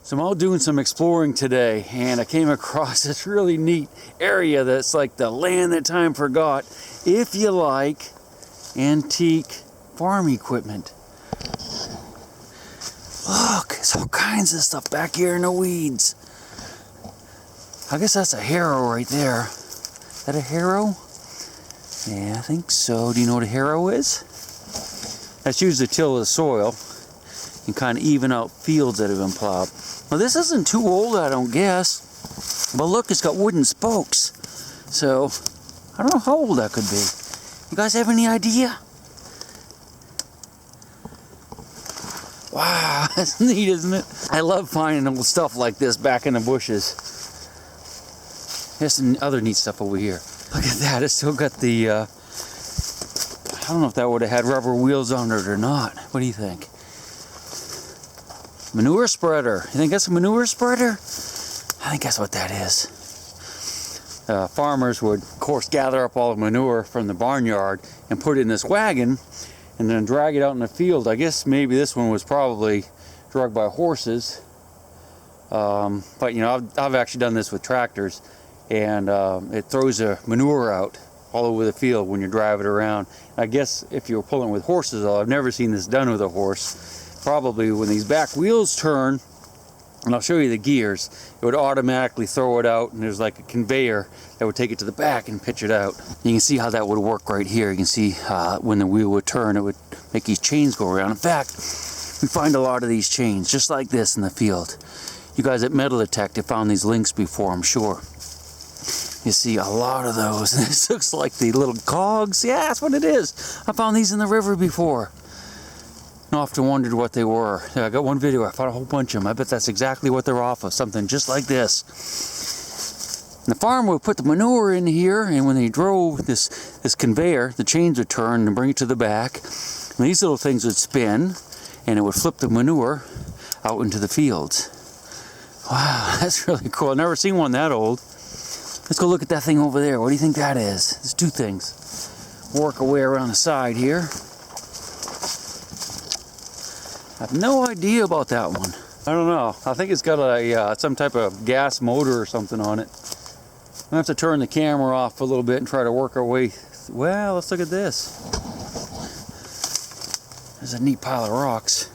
So I'm out doing some exploring today, and I came across this really neat area that's like the land that time forgot. If you like antique farm equipment. Look, there's all kinds of stuff back here in the weeds. I guess that's a harrow right there. Is that a harrow? Yeah, I think so. Do you know what a harrow is? That's used to till the soil and kind of even out fields that have been plowed. Well, this isn't too old, I don't guess. But look, it's got wooden spokes. So, I don't know how old that could be. You guys have any idea? Wow, that's neat, isn't it? I love finding old stuff like this back in the bushes. There's some other neat stuff over here. Look at that, it's still got the, I don't know if that would have had rubber wheels on it or not. What do you think? Manure spreader. You think that's a manure spreader? I think that's what that is. Farmers would, of course, gather up all the manure from the barnyard and put it in this wagon and then drag it out in the field. I guess maybe this one was probably dragged by horses. But, you know, I've actually done this with tractors, and it throws the manure out all over the field when you drive it around. I guess if you were pulling with horses, though, I've never seen this done with a horse. Probably when these back wheels turn, and I'll show you the gears, it would automatically throw it out, and there's like a conveyor that would take it to the back and pitch it out. You can see how that would work right here. You can see when the wheel would turn, it would make these chains go around. In fact, we find a lot of these chains just like this in the field. You guys at Metal Detect have found these links before, I'm sure. You see a lot of those. This looks like the little cogs. Yeah, that's what it is. I found these in the river before. I often wondered what they were. I got one video, I found a whole bunch of them. I bet that's exactly what they're off of, something just like this. And the farmer would put the manure in here, and when they drove this conveyor, the chains would turn and bring it to the back. And these little things would spin, and it would flip the manure out into the fields. Wow, that's really cool. I've never seen one that old. Let's go look at that thing over there. What do you think that is? There's two things. Work our way around the side here. I have no idea about that one. I don't know. I think it's got a some type of gas motor or something on it. I'm gonna have to turn the camera off for a little bit and try to work our way. Well, let's look at this. There's a neat pile of rocks.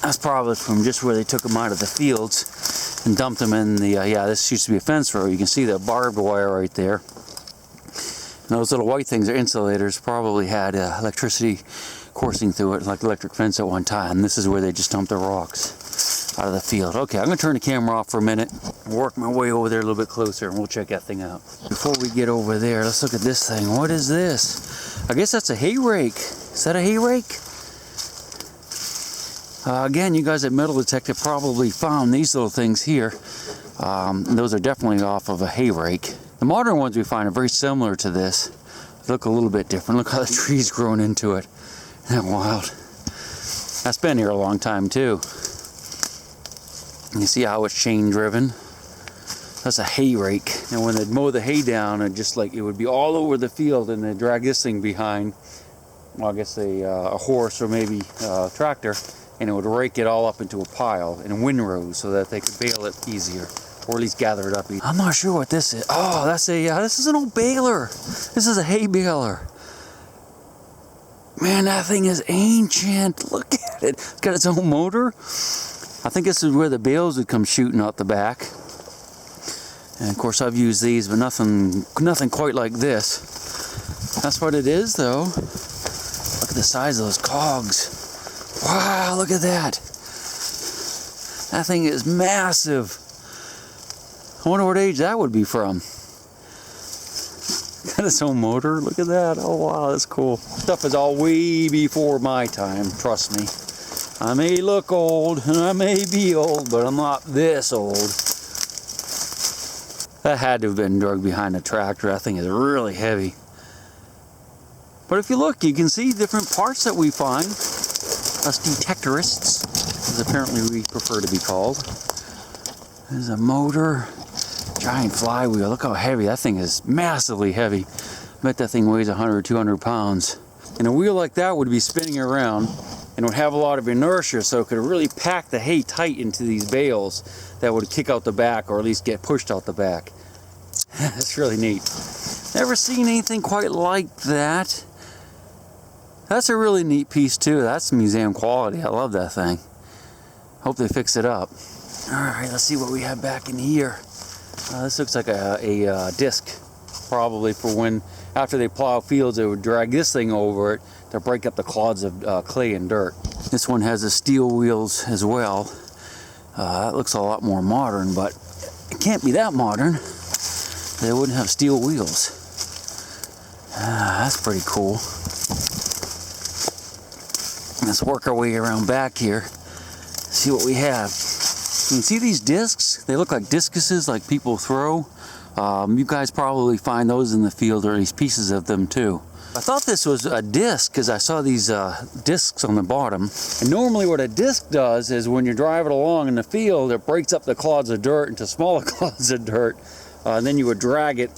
That's probably from just where they took them out of the fields and dumped them in the, yeah, this used to be a fence row. You can see the barbed wire right there. And those little white things are insulators, probably had electricity coursing through it, like electric fence at one time. This is where they just dumped the rocks out of the field. Okay, I'm gonna turn the camera off for a minute, work my way over there a little bit closer, and we'll check that thing out. Before we get over there, let's look at this thing. What is this? I guess that's a hay rake. Is that a hay rake? Again, you guys at Metal Detective probably found these little things here. Those are definitely off of a hay rake. The modern ones we find are very similar to this. They look a little bit different. Look how the tree's grown into it. Isn't that wild? That's been here a long time too. You see how it's chain driven? That's a hay rake. And when they'd mow the hay down, it just like it would be all over the field, and they'd drag this thing behind, well, I guess a horse or maybe a tractor, and it would rake it all up into a pile in windrows so that they could bale it easier. Or at least gather it up. I'm not sure what this is. Oh, that's a, this is an old baler. This is a hay baler. Man, that thing is ancient. Look at it. It's got its own motor. I think this is where the bales would come shooting out the back. And of course I've used these, but nothing quite like this. That's what it is though. Look at the size of those cogs. Wow, look at that. That thing is massive. I wonder what age that would be from. Got its own motor. Look at that. Oh wow, that's cool. Stuff is all way before my time, trust me. I may look old and I may be old, but I'm not this old. That had to have been dragged behind a tractor. That thing is really heavy. But if you look, you can see different parts that we find. Us detectorists, as apparently we prefer to be called. There's a motor. Giant flywheel. Look how heavy. That thing is massively heavy. I bet that thing weighs 100 or 200 pounds. And a wheel like that would be spinning around and would have a lot of inertia, so it could really pack the hay tight into these bales that would kick out the back, or at least get pushed out the back. That's really neat. Never seen anything quite like that. That's a really neat piece too. That's museum quality. I love that thing. Hope they fix it up. Alright, let's see what we have back in here. This looks like a disc, probably for when, after they plow fields, they would drag this thing over it to break up the clods of clay and dirt. This one has the steel wheels as well. That looks a lot more modern, but it can't be that modern. They wouldn't have steel wheels. That's pretty cool. Let's work our way around back here, see what we have. You can see these discs? They look like discuses, like people throw. You guys probably find those in the field, or these pieces of them too. I thought this was a disc because I saw these discs on the bottom. And normally what a disc does is when you're driving along in the field, it breaks up the clods of dirt into smaller clods of dirt. And then you would drag it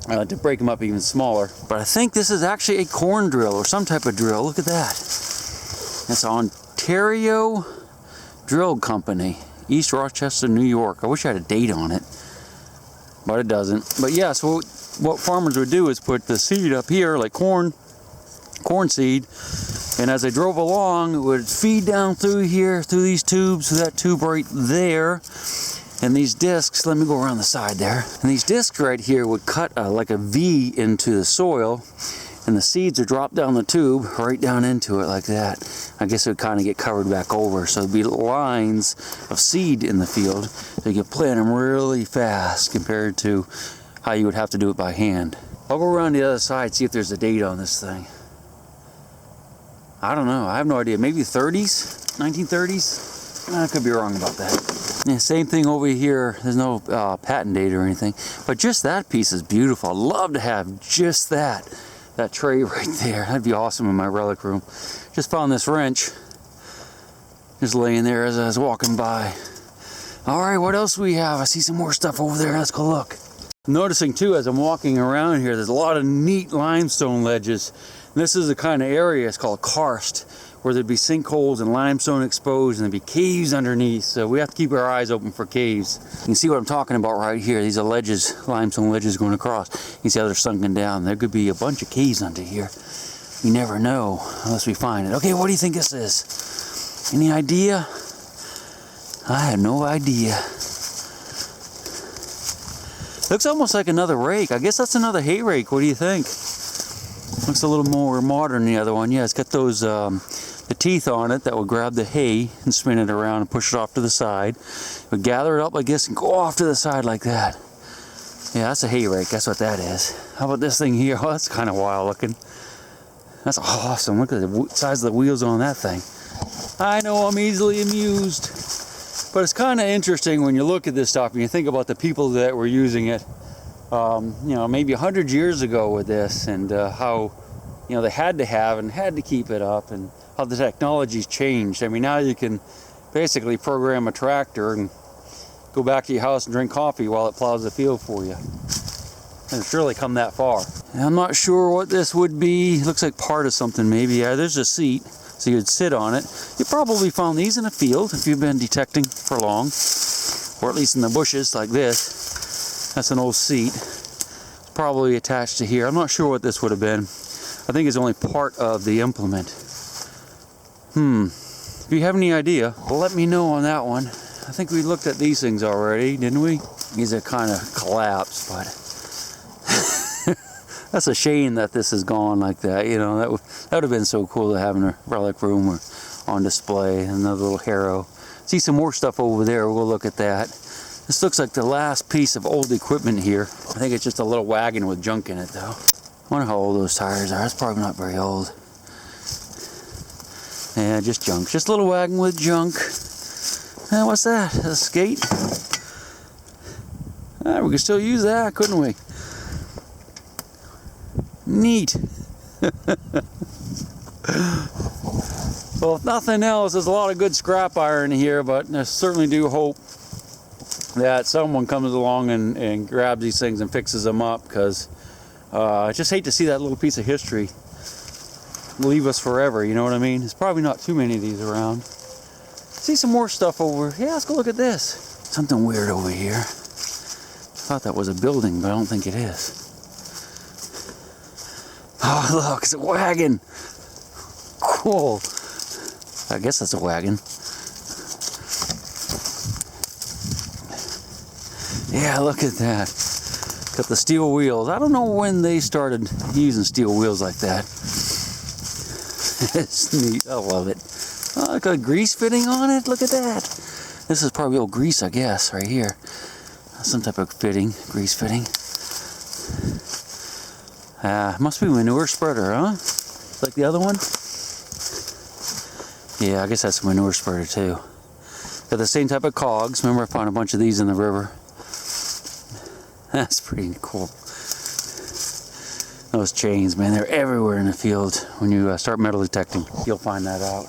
to break them up even smaller. But I think this is actually a corn drill or some type of drill. Look at that. That's Ontario Drill Company, East Rochester, New York. I wish I had a date on it, but it doesn't. But yeah, so what farmers would do is put the seed up here, like corn seed, and as they drove along, it would feed down through here, through these tubes, through that tube right there. And these discs, let me go around the side there. And these discs right here would cut like a V into the soil, and the seeds are dropped down the tube, right down into it like that. I guess it would kind of get covered back over, so there'd be lines of seed in the field, so you could plant them really fast compared to how you would have to do it by hand. I'll go around the other side, see if there's a date on this thing. I don't know, I have no idea. Maybe 30s, 1930s? I could be wrong about that. Yeah, same thing over here. There's no patent date or anything, but just that piece is beautiful. I'd love to have just that tray right there. That'd be awesome in my relic room. Just found this wrench just laying there as I was walking by. All right, what else do we have? I see some more stuff over there. Let's go look. I'm noticing too, as I'm walking around here, there's a lot of neat limestone ledges. And this is the kind of area, it's called karst, where there'd be sinkholes and limestone exposed, and there'd be caves underneath. So we have to keep our eyes open for caves. You can see what I'm talking about right here. These are ledges, limestone ledges going across. You can see how they're sunken down. There could be a bunch of caves under here. You never know unless we find it. Okay, what do you think this is? Any idea? I have no idea. Looks almost like another rake. I guess that's another hay rake. What do you think? Looks a little more modern than the other one. Yeah, it's got those the teeth on it that will grab the hay and spin it around and push it off to the side. But gather it up like this and go off to the side like that. Yeah, that's a hay rake. That's what that is. How about this thing here? Oh, that's kind of wild looking. That's awesome. Look at the size of the wheels on that thing. I know I'm easily amused. But it's kind of interesting when you look at this stuff and you think about the people that were using it, you know, maybe 100 years ago with this, and how, you know, they had to have and had to keep it up, and how the technology's changed. I mean, now you can basically program a tractor and go back to your house and drink coffee while it plows the field for you. And it's really come that far. And I'm not sure what this would be. It looks like part of something maybe. Yeah, there's a seat, so you'd sit on it. You probably found these in a field if you've been detecting for long, or at least in the bushes like this. That's an old seat. It's probably attached to here. I'm not sure what this would have been. I think it's only part of the implement. If you have any idea, let me know on that one. I think we looked at these things already, didn't we? These are kind of collapsed, but that's a shame that this is gone like that. You know, that would have been so cool to have in a relic room or on display. Another little harrow. See some more stuff over there. We'll look at that. This looks like the last piece of old equipment here. I think it's just a little wagon with junk in it, though. I wonder how old those tires are. That's probably not very old. Yeah, just junk. Just a little wagon with junk. What's that? A skate? We could still use that, couldn't we? Neat. Well, if nothing else, there's a lot of good scrap iron here, but I certainly do hope that someone comes along and grabs these things and fixes them up, because I just hate to see that little piece of history leave us forever, you know what I mean? There's probably not too many of these around. See some more stuff over here. Yeah, let's go look at this. Something weird over here. I thought that was a building, but I don't think it is. Oh, look, it's a wagon. Cool. I guess that's a wagon. Yeah, look at that. Got the steel wheels. I don't know when they started using steel wheels like that. It's neat. I love it. Oh, got a grease fitting on it. Look at that. This is probably old grease, I guess, right here. Some type of fitting, grease fitting. Must be manure spreader, huh? Like the other one? Yeah, I guess that's a manure spreader too. Got the same type of cogs. Remember, I found a bunch of these in the river. That's pretty cool. Those chains, man, they're everywhere in the field. When you start metal detecting, you'll find that out.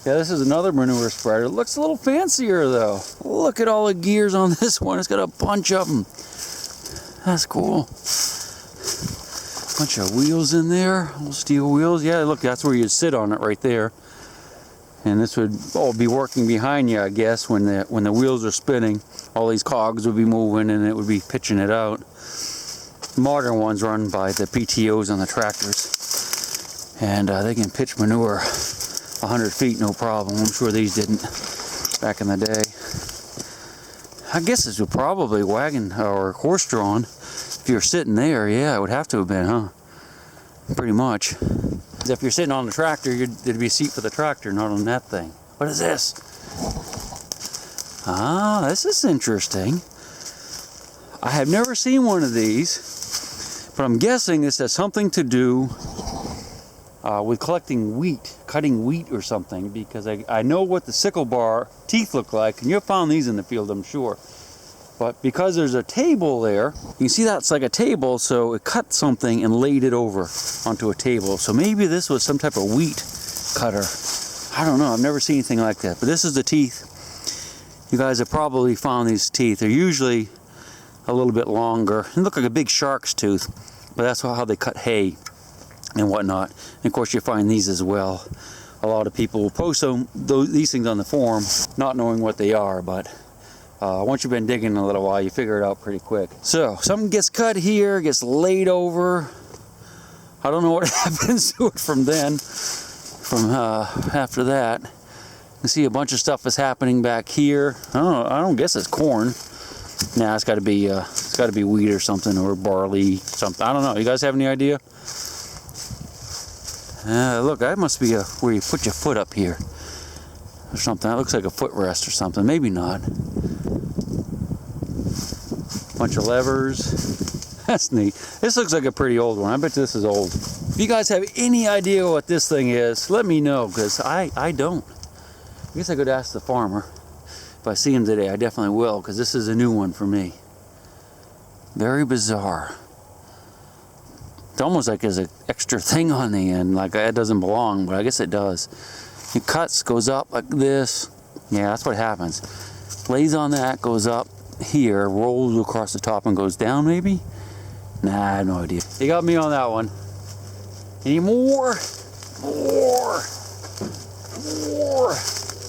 Yeah, this is another manure spreader. It looks a little fancier though. Look at all the gears on this one. It's got a bunch of them. That's cool. Bunch of wheels in there, little steel wheels. Yeah, look, that's where you'd sit on it right there. And this would all be working behind you, I guess, when the wheels are spinning. All these cogs would be moving and it would be pitching it out. Modern ones run by the PTOs on the tractors. And they can pitch manure 100 feet, no problem. I'm sure these didn't back in the day. I guess this was probably wagon or horse-drawn. If you're sitting there, yeah, it would have to have been, huh? Pretty much. If you're sitting on the tractor, there'd be a seat for the tractor, not on that thing. What is this? Ah, this is interesting. I have never seen one of these, but I'm guessing this has something to do with collecting wheat, cutting wheat or something, because I know what the sickle bar teeth look like, and you've found these in the field, I'm sure. But because there's a table there, you can see that's like a table, so it cut something and laid it over onto a table. So maybe this was some type of wheat cutter. I don't know, I've never seen anything like that. But this is the teeth. You guys have probably found these teeth. They're usually a little bit longer. They look like a big shark's tooth, but that's how they cut hay and whatnot. And of course you find these as well. A lot of people will post these things on the forum, not knowing what they are, but once you've been digging a little while, you figure it out pretty quick. So, something gets cut here, gets laid over. I don't know what happens to it from then, after that. You can see a bunch of stuff is happening back here. I don't guess it's corn. Nah, it's got to be wheat or something, or barley, something. I don't know. You guys have any idea? Look, that must be where you put your foot up here, or something. That looks like a footrest or something. Maybe not. Bunch of levers. That's neat. This looks like a pretty old one. I bet this is old. If you guys have any idea what this thing is, let me know, because I don't. I guess I could ask the farmer. If I see him today, I definitely will, because this is a new one for me. Very bizarre. It's almost like there's an extra thing on the end, like it doesn't belong, but I guess it does. It cuts, goes up like this. Yeah, that's what happens. Lays on that, goes up here, rolls across the top and goes down, maybe? Nah, I have no idea. You got me on that one. Any more? More.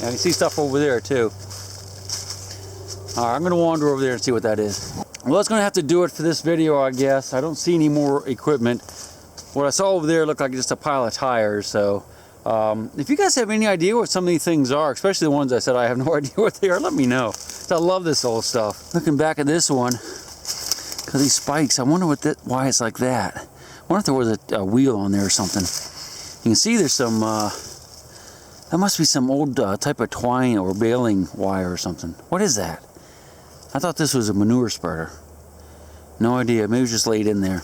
Yeah, I can see stuff over there too. Alright, I'm going to wander over there and see what that is. Well, that's going to have to do it for this video, I guess. I don't see any more equipment. What I saw over there looked like just a pile of tires, so if you guys have any idea what some of these things are, especially the ones I said I have no idea what they are, let me know. I love this old stuff. Looking back at this one, because these spikes, I wonder why it's like that. I wonder if there was a wheel on there or something. You can see there's some, that must be some old type of twine or baling wire or something. What is that? I thought this was a manure spreader. No idea, maybe it was just laid in there.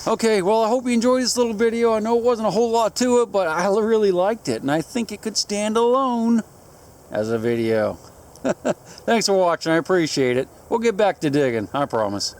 Okay, well, I hope you enjoyed this little video. I know it wasn't a whole lot to it, but I really liked it, and I think it could stand alone as a video. Thanks for watching, I appreciate it. We'll get back to digging, I promise.